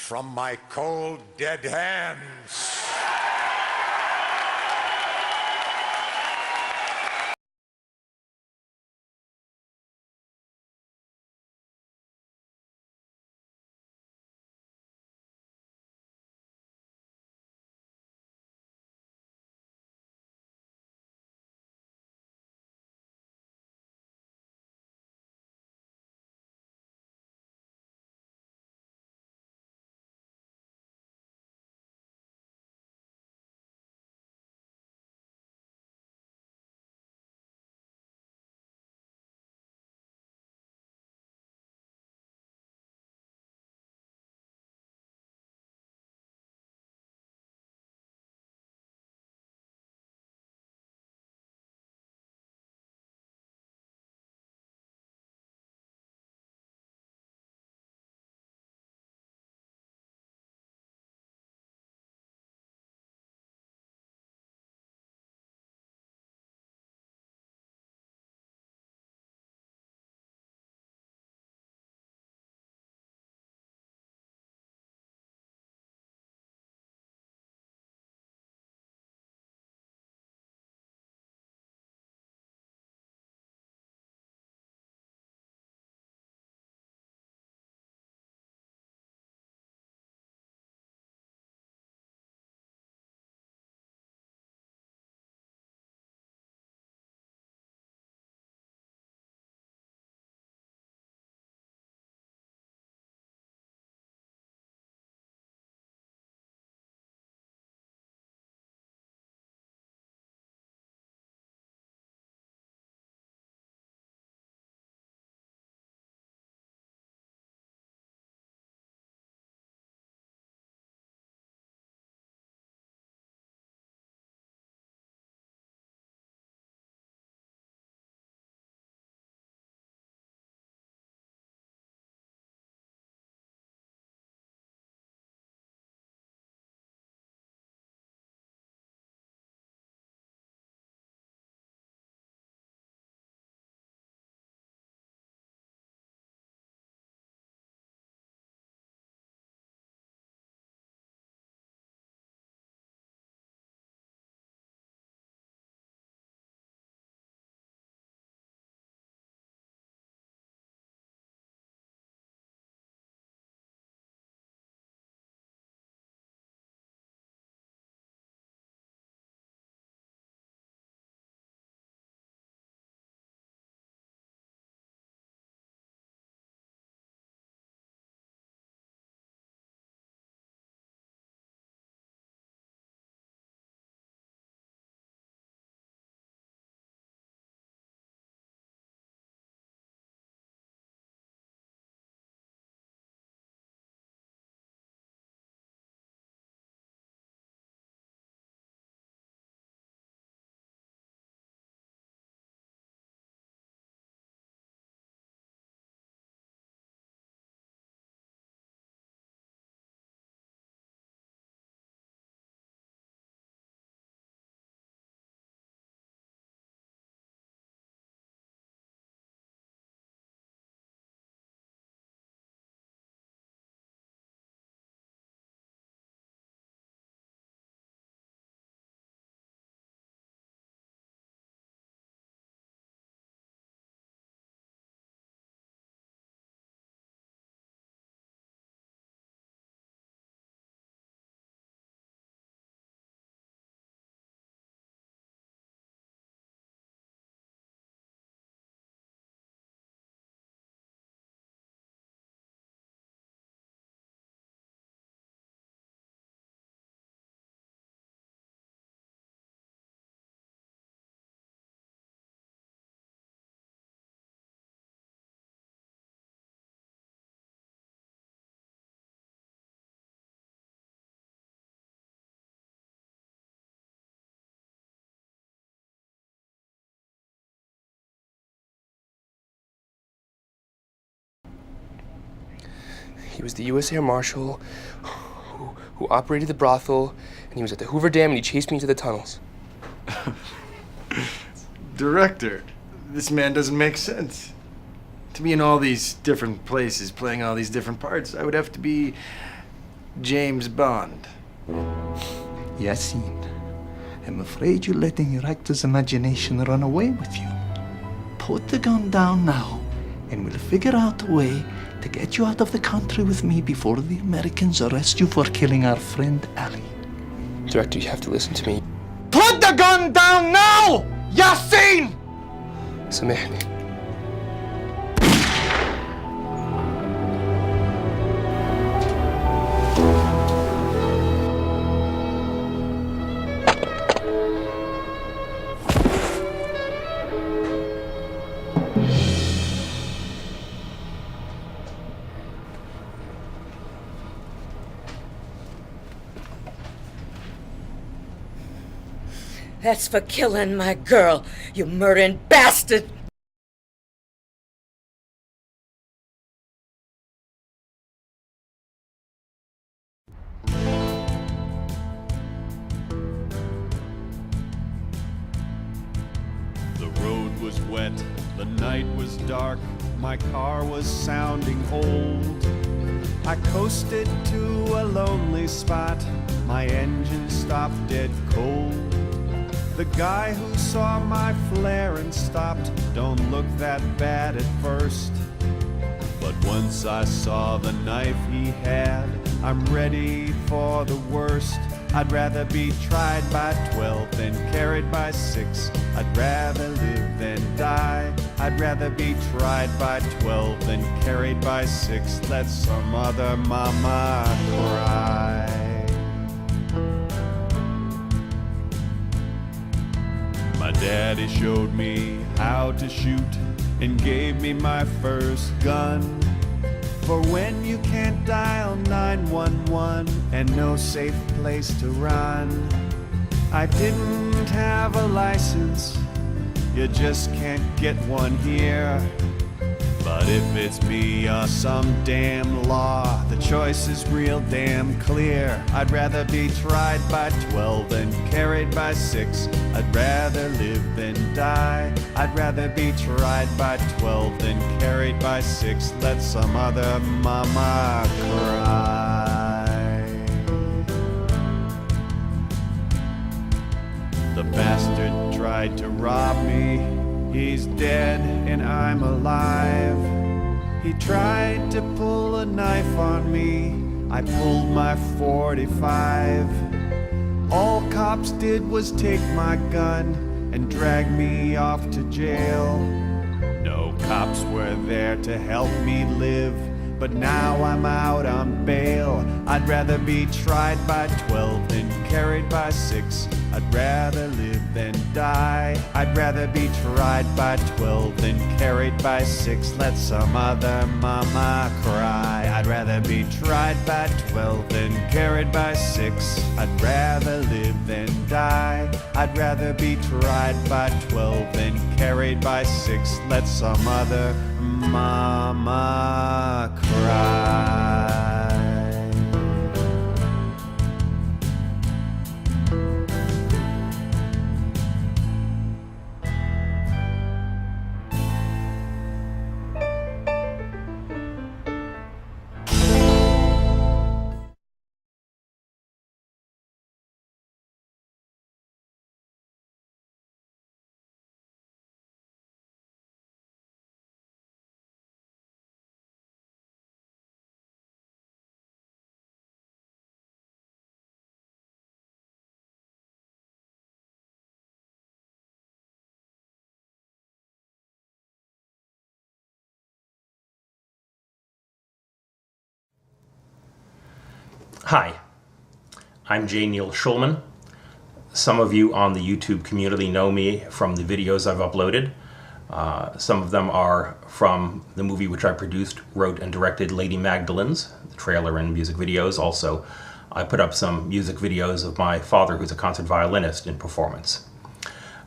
from my cold, dead hands. He was the U.S. Air Marshal who operated the brothel, and he was at the Hoover Dam, and he chased me into the tunnels. Director, this man doesn't make sense. To be in all these different places, playing all these different parts, I would have to be James Bond. Yasin, I'm afraid you're letting your actor's imagination run away with you. Put the gun down now, and we'll figure out a way to get you out of the country with me before the Americans arrest you for killing our friend Ali. Director, you have to listen to me. Put the gun down now! Yasin! سامحني. That's for killing my girl, you murdering bastard! The road was wet, the night was dark, my car was sounding old. I coasted to a lonely spot, my engine stopped dead cold. The guy who saw my flare and stopped don't look that bad at first. But once I saw the knife he had, I'm ready for the worst. I'd rather be tried by 12 than carried by 6. I'd rather live than die. I'd rather be tried by 12 than carried by 6. Let some other mama cry. My daddy showed me how to shoot and gave me my first gun. For when you can't dial 911 and no safe place to run. I didn't have a license, you just can't get one here. But if it's me or some damn law, the choice is real damn clear. I'd rather be tried by 12 than carried by 6. I'd rather live than die. I'd rather be tried by 12 than carried by 6. Let some other mama cry. The bastard tried to rob me. He's dead and I'm alive. He tried to pull a knife on me. I pulled my 45. All cops did was take my gun and drag me off to jail. No cops were there to help me live, but now I'm out on bail. I'd rather be tried by 12 than carried by 6. I'd rather live than die. I'd rather be tried by 12 than carried by 6. Let some other mama cry. I'd rather be tried by 12 than carried by 6. I'd rather live than die. I'd rather be tried by 12 than carried by 6. Let some other mama cry. Hi, I'm J. Neil Schulman. Some of you on the YouTube community know me from the videos I've uploaded. Some of them are from the movie which I produced, wrote, and directed, Lady Magdalene's, the trailer and music videos. Also, I put up some music videos of my father, who's a concert violinist, in performance.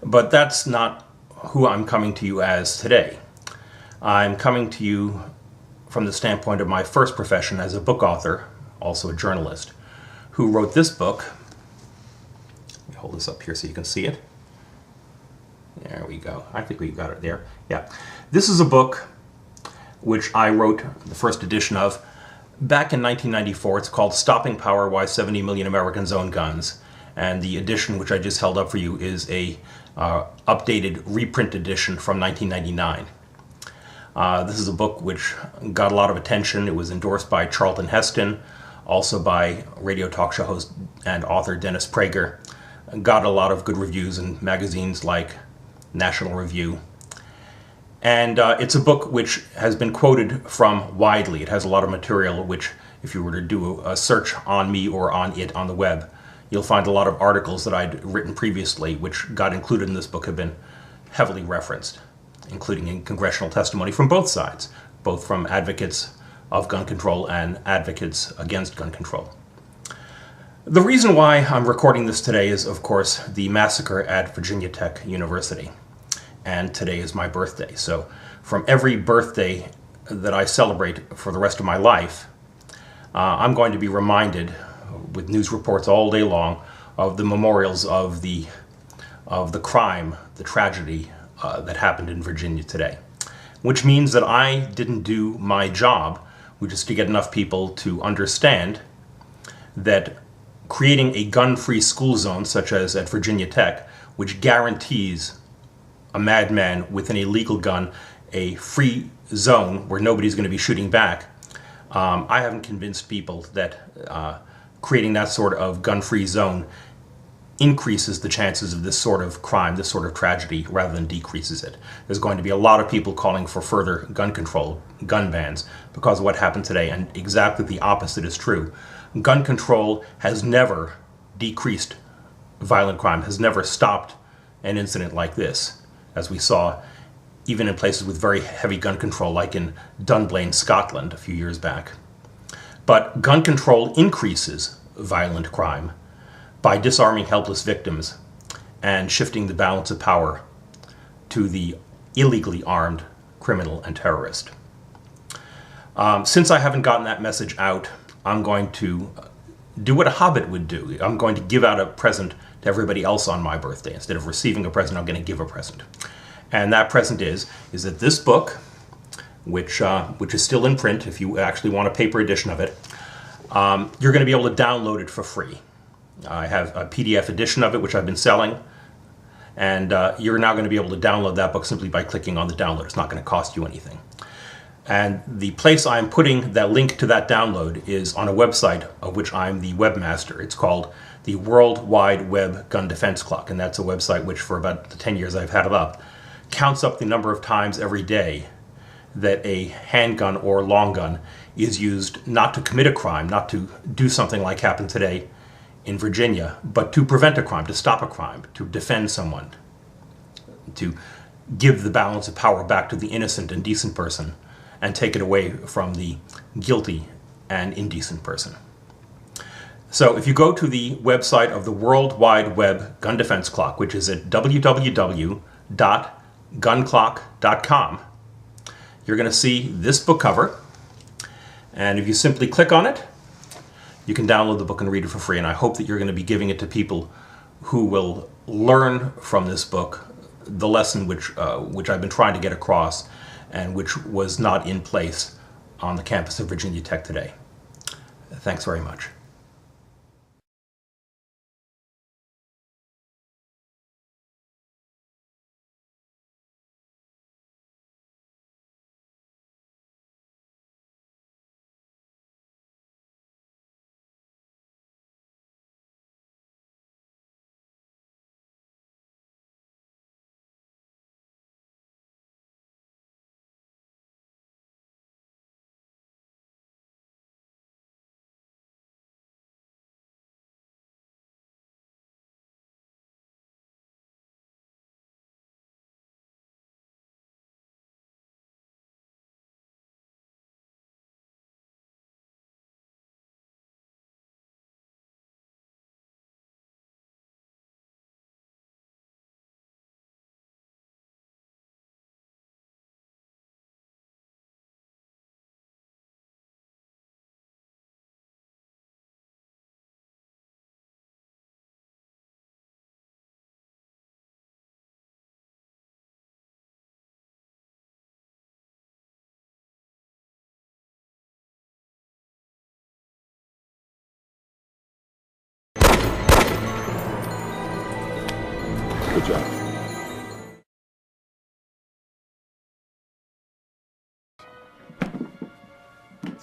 But that's not who I'm coming to you as today. I'm coming to you from the standpoint of my first profession as a book author, also a journalist, who wrote this book. Let me hold this up here so you can see it. There we go. I think we got it there. Yeah. This is a book which I wrote the first edition of Back in 1994, it's called Stopping Power, Why 70 Million Americans Own Guns. And the edition which I just held up for you is a updated reprint edition from 1999. This is a book which got a lot of attention. It was endorsed by Charlton Heston, also by radio talk show host and author Dennis Prager. Got a lot of good reviews in magazines like National Review. And it's a book which has been quoted from widely. It has a lot of material which, if you were to do a search on me or on it on the web, you'll find a lot of articles that I'd written previously which got included in this book have been heavily referenced, including in congressional testimony from both sides, both from advocates of gun control and advocates against gun control. The reason why I'm recording this today is, of course, the massacre at Virginia Tech University. And today is my birthday. So from every birthday that I celebrate for the rest of my life, I'm going to be reminded with news reports all day long of the memorials of the crime, the tragedy that happened in Virginia today. Which means that I didn't do my job, which is to get enough people to understand that creating a gun-free school zone, such as at Virginia Tech, which guarantees a madman with an illegal gun a free zone where nobody's going to be shooting back, I haven't convinced people that creating that sort of gun-free zone increases the chances of this sort of crime, this sort of tragedy, rather than decreases it. There's going to be a lot of people calling for further gun control, gun bans, because of what happened today, and exactly the opposite is true. Gun control has never decreased violent crime, has never stopped an incident like this, as we saw even in places with very heavy gun control, like in Dunblane, Scotland, a few years back. But gun control increases violent crime by disarming helpless victims and shifting the balance of power to the illegally armed criminal and terrorist. Since I haven't gotten that message out, I'm going to do what a hobbit would do. I'm going to give out a present to everybody else on my birthday. Instead of receiving a present, I'm going to give a present. And that present is that this book, which is still in print, if you actually want a paper edition of it, you're going to be able to download it for free. I have a PDF edition of it, which I've been selling, and you're now going to be able to download that book simply by clicking on the download. It's not going to cost you anything. And the place I'm putting that link to that download is on a website of which I'm the webmaster. It's called the World Wide Web Gun Defense Clock, and that's a website which, for about the 10 years I've had it up, counts up the number of times every day that a handgun or long gun is used not to commit a crime, not to do something like happened today in Virginia, but to prevent a crime, to stop a crime, to defend someone, to give the balance of power back to the innocent and decent person and take it away from the guilty and indecent person. So if you go to the website of the World Wide Web Gun Defense Clock, which is at www.gunclock.com, you're going to see this book cover, and if you simply click on it, you can download the book and read it for free. And I hope that you're going to be giving it to people who will learn from this book the lesson which I've been trying to get across and which was not in place on the campus of Virginia Tech today. Thanks very much.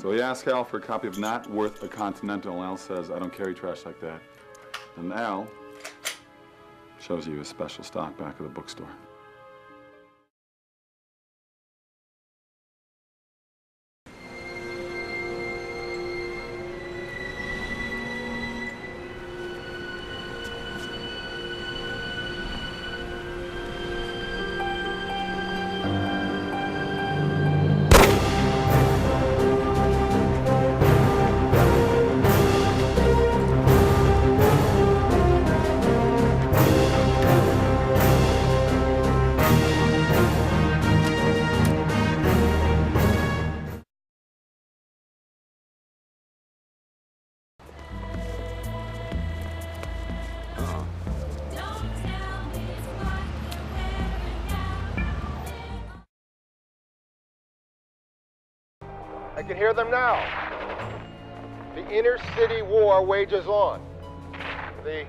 So he asks Al for a copy of Not Worth a Continental, and Al says, I don't carry trash like that. And Al shows you his special stock back at the bookstore. I can hear them now. The inner city war wages on. The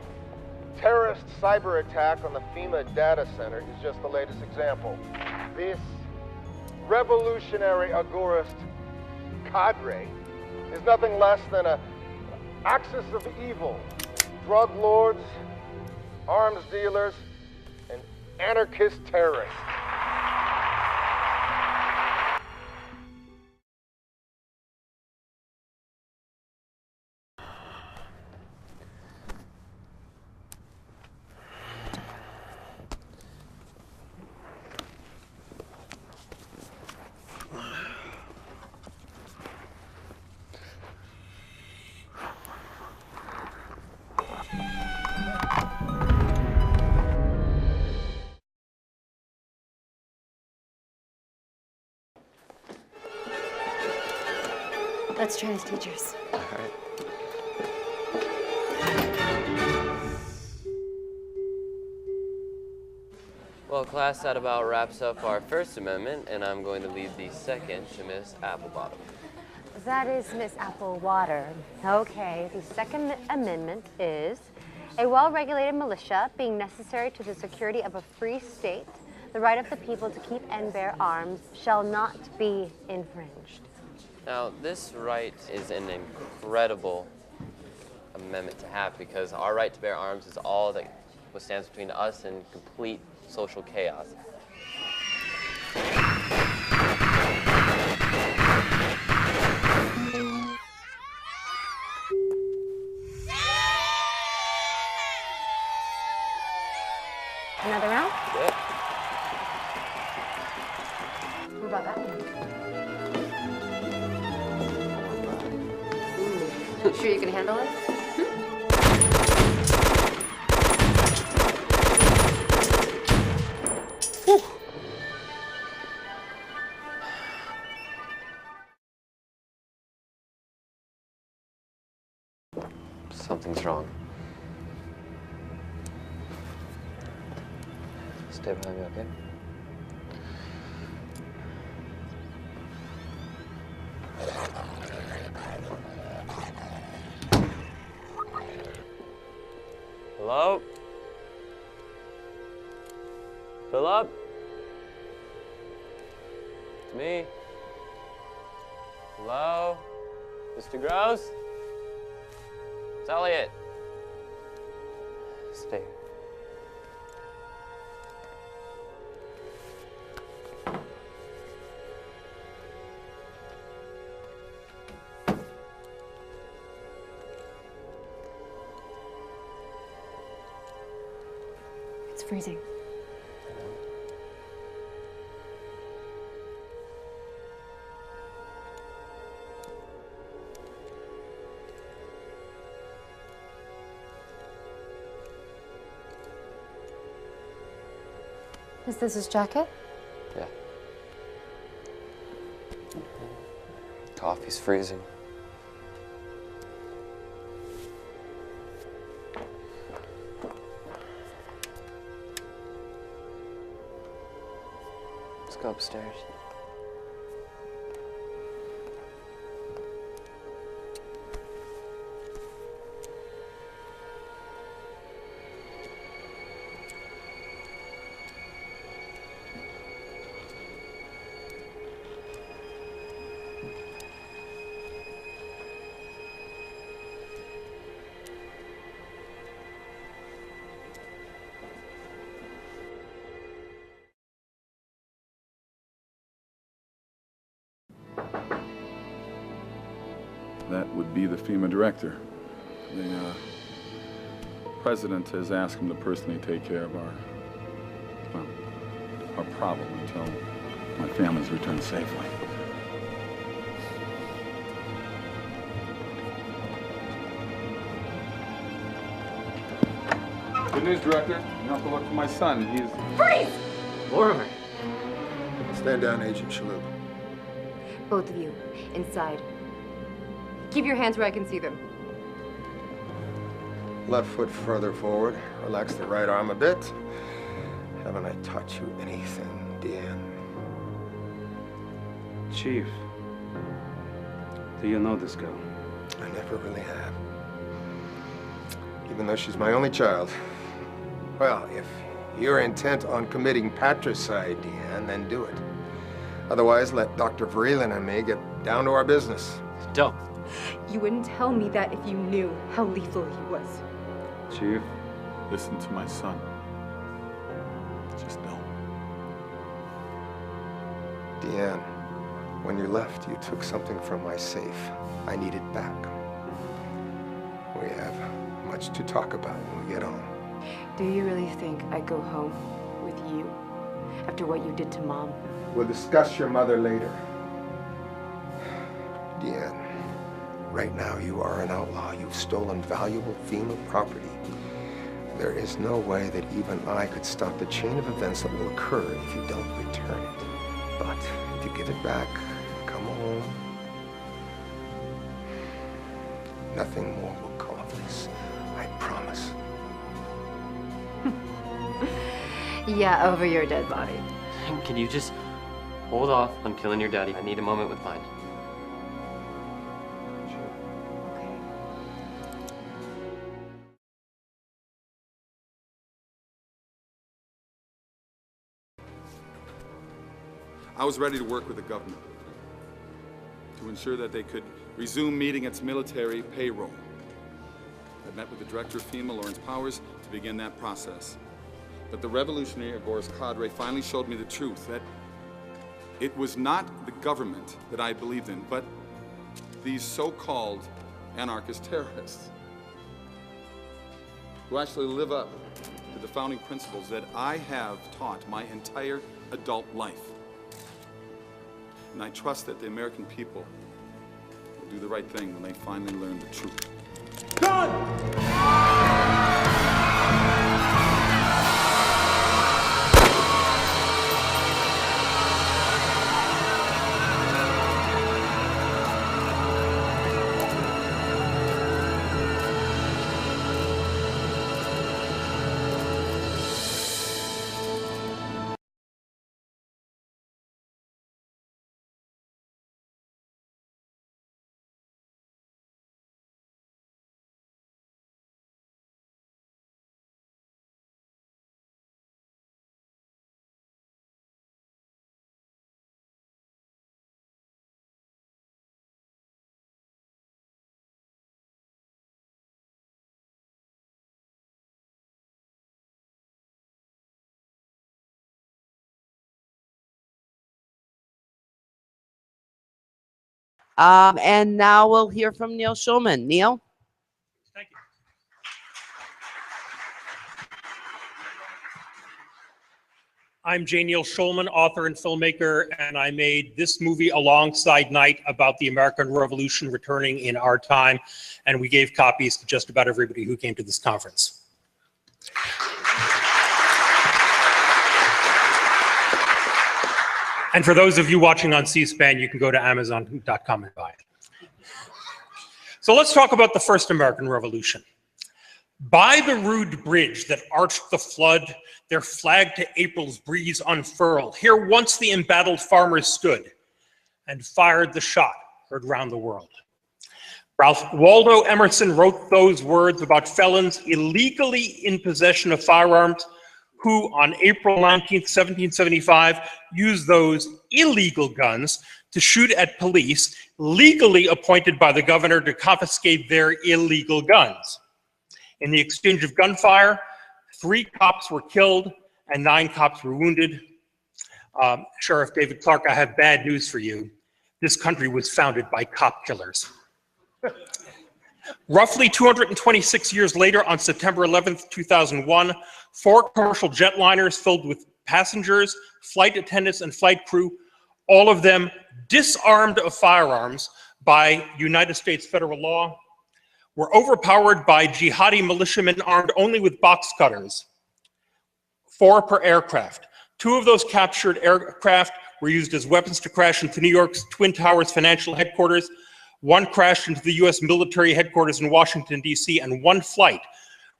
terrorist cyber attack on the FEMA data center is just the latest example. This revolutionary agorist cadre is nothing less than an axis of evil. Drug lords, arms dealers, and anarchist terrorists. Let's try as teachers. All right. Well, class, that about wraps up our First Amendment, and I'm going to leave the second to Miss Applebottom. That is Miss Applewater. Okay, the Second Amendment is a well-regulated militia being necessary to the security of a free state. The right of the people to keep and bear arms shall not be infringed. Now, this right is an incredible amendment to have because our right to bear arms is all that stands between us and complete social chaos. Another round? Yep. What about that one? Sure you can handle it? Something's wrong. Stay behind me, okay? Hello? Philip? It's me. Hello? Mr. Gross? It's Elliot. Stay. It's freezing. Is this his jacket? Yeah. Coffee's freezing. Let's go upstairs. That would be the FEMA director. The president has asked him to personally take care of our problem until my family's returned safely. Good news, Director. You don't have to look for my son. He's... Freeze! Lorimer. Stand down, Agent Schulman. Both of you, inside. Keep your hands where I can see them. Left foot further forward. Relax the right arm a bit. Haven't I taught you anything, Deanne? Chief, do you know this girl? I never really have. Even though she's my only child. Well, if you're intent on committing patricide, Deanne, then do it. Otherwise, let Dr. Vreeland and me get down to our business. Don't. You wouldn't tell me that if you knew how lethal he was. Chief? Listen to my son. Just don't. Deanne, when you left, you took something from my safe. I need it back. We have much to talk about when we get home. Do you really think I'd go home with you after what you did to Mom? We'll discuss your mother later. Deanne, right now you are an outlaw. You've stolen valuable FEMA property. There is no way that even I could stop the chain of events that will occur if you don't return it. But if you give it back, come home, nothing more will come of this. I promise. Yeah, over your dead body. Can you just hold off on killing your daddy? I need a moment with mine. I was ready to work with the government to ensure that they could resume meeting its military payroll. I met with the director of FEMA, Lawrence Powers, to begin that process. But the revolutionary Boris cadre finally showed me the truth, that it was not the government that I believed in, but these so-called anarchist terrorists who actually live up to the founding principles that I have taught my entire adult life. And I trust that the American people will do the right thing when they finally learn the truth. And now we'll hear from Neil Schulman. Neil? Thank you. I'm J. Neil Schulman, author and filmmaker, and I made this movie alongside Night about the American Revolution returning in our time, and we gave copies to just about everybody who came to this conference. And for those of you watching on C-SPAN, you can go to Amazon.com and buy it. So let's talk about the first American Revolution. By the rude bridge that arched the flood, their flag to April's breeze unfurled. Here once the embattled farmers stood and fired the shot heard round the world. Ralph Waldo Emerson wrote those words about felons illegally in possession of firearms who on April 19th, 1775, used those illegal guns to shoot at police legally appointed by the governor to confiscate their illegal guns. In the exchange of gunfire, 3 cops were killed and 9 cops were wounded. Sheriff David Clark, I have bad news for you. This country was founded by cop killers. Roughly 226 years later, on September 11th, 2001, 4 commercial jetliners filled with passengers, flight attendants, and flight crew, all of them disarmed of firearms by United States federal law, were overpowered by jihadi militiamen armed only with box cutters, 4 per aircraft. 2 of those captured aircraft were used as weapons to crash into New York's Twin Towers financial headquarters. 1 crashed into the US military headquarters in Washington, D.C., and 1 flight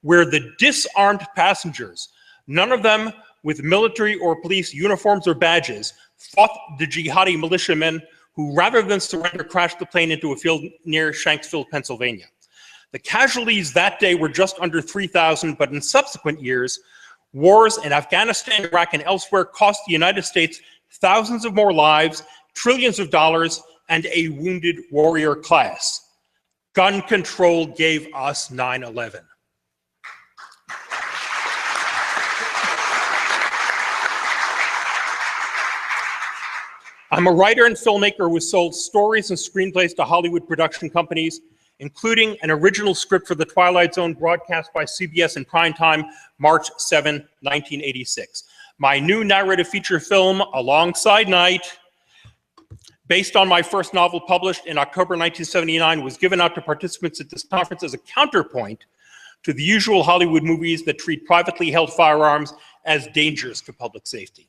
where the disarmed passengers, none of them with military or police uniforms or badges, fought the jihadi militiamen who, rather than surrender, crashed the plane into a field near Shanksville, Pennsylvania. The casualties that day were just under 3,000, but in subsequent years, wars in Afghanistan, Iraq, and elsewhere cost the United States thousands of more lives, trillions of dollars, and a wounded warrior class. Gun control gave us 9/11. I'm a writer and filmmaker who sold stories and screenplays to Hollywood production companies, including an original script for The Twilight Zone broadcast by CBS in primetime March 7, 1986. My new narrative feature film, Alongside Night, based on my first novel published in October 1979, was given out to participants at this conference as a counterpoint to the usual Hollywood movies that treat privately held firearms as dangers to public safety.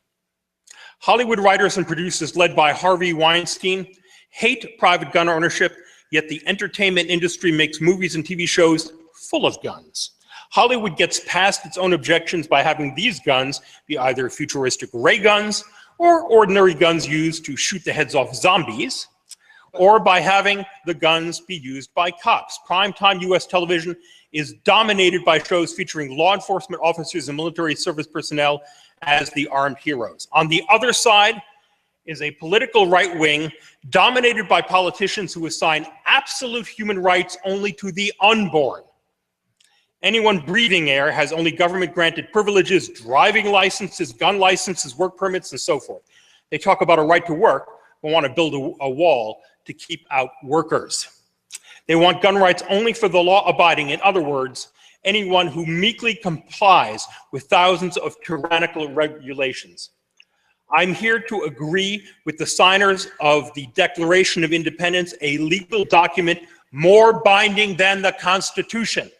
Hollywood writers and producers led by Harvey Weinstein hate private gun ownership, yet the entertainment industry makes movies and TV shows full of guns. Hollywood gets past its own objections by having these guns be either futuristic ray guns or ordinary guns used to shoot the heads off zombies, or by having the guns be used by cops. Primetime US television is dominated by shows featuring law enforcement officers and military service personnel as the armed heroes. On the other side is a political right wing dominated by politicians who assign absolute human rights only to the unborn. Anyone breathing air has only government-granted privileges, driving licenses, gun licenses, work permits, and so forth. They talk about a right to work, but want to build a wall to keep out workers. They want gun rights only for the law-abiding. In other words, anyone who meekly complies with thousands of tyrannical regulations. I'm here to agree with the signers of the Declaration of Independence, a legal document more binding than the Constitution,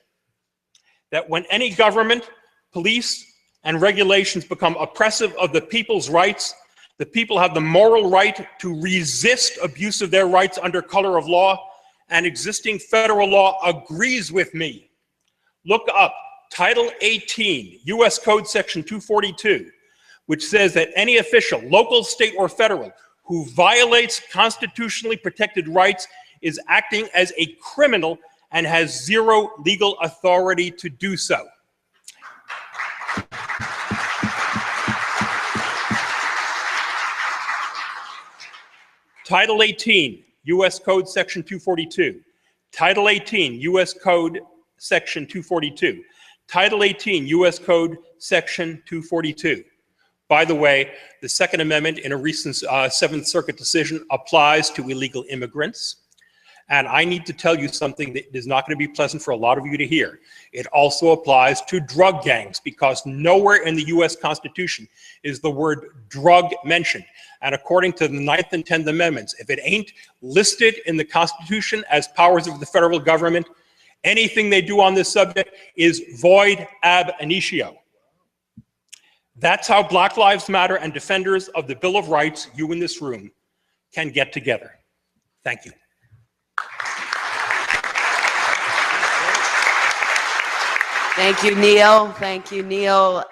that when any government, police, and regulations become oppressive of the people's rights, the people have the moral right to resist abuse of their rights under color of law, and existing federal law agrees with me. Look up Title 18, U.S. Code Section 242, which says that any official, local, state, or federal, who violates constitutionally protected rights is acting as a criminal and has zero legal authority to do so. Title 18, U.S. Code Section 242. Title 18, U.S. Code Section 242. Title 18, U.S. Code Section 242. By the way, the Second Amendment in a recent Seventh Circuit decision applies to illegal immigrants. And I need to tell you something that is not going to be pleasant for a lot of you to hear. It also applies to drug gangs, because nowhere in the US Constitution is the word drug mentioned. And according to the 9th and 10th Amendments, if it ain't listed in the Constitution as powers of the federal government, anything they do on this subject is void ab initio. That's how Black Lives Matter and defenders of the Bill of Rights, you in this room, can get together. Thank you. Thank you, Neil. Thank you, Neil.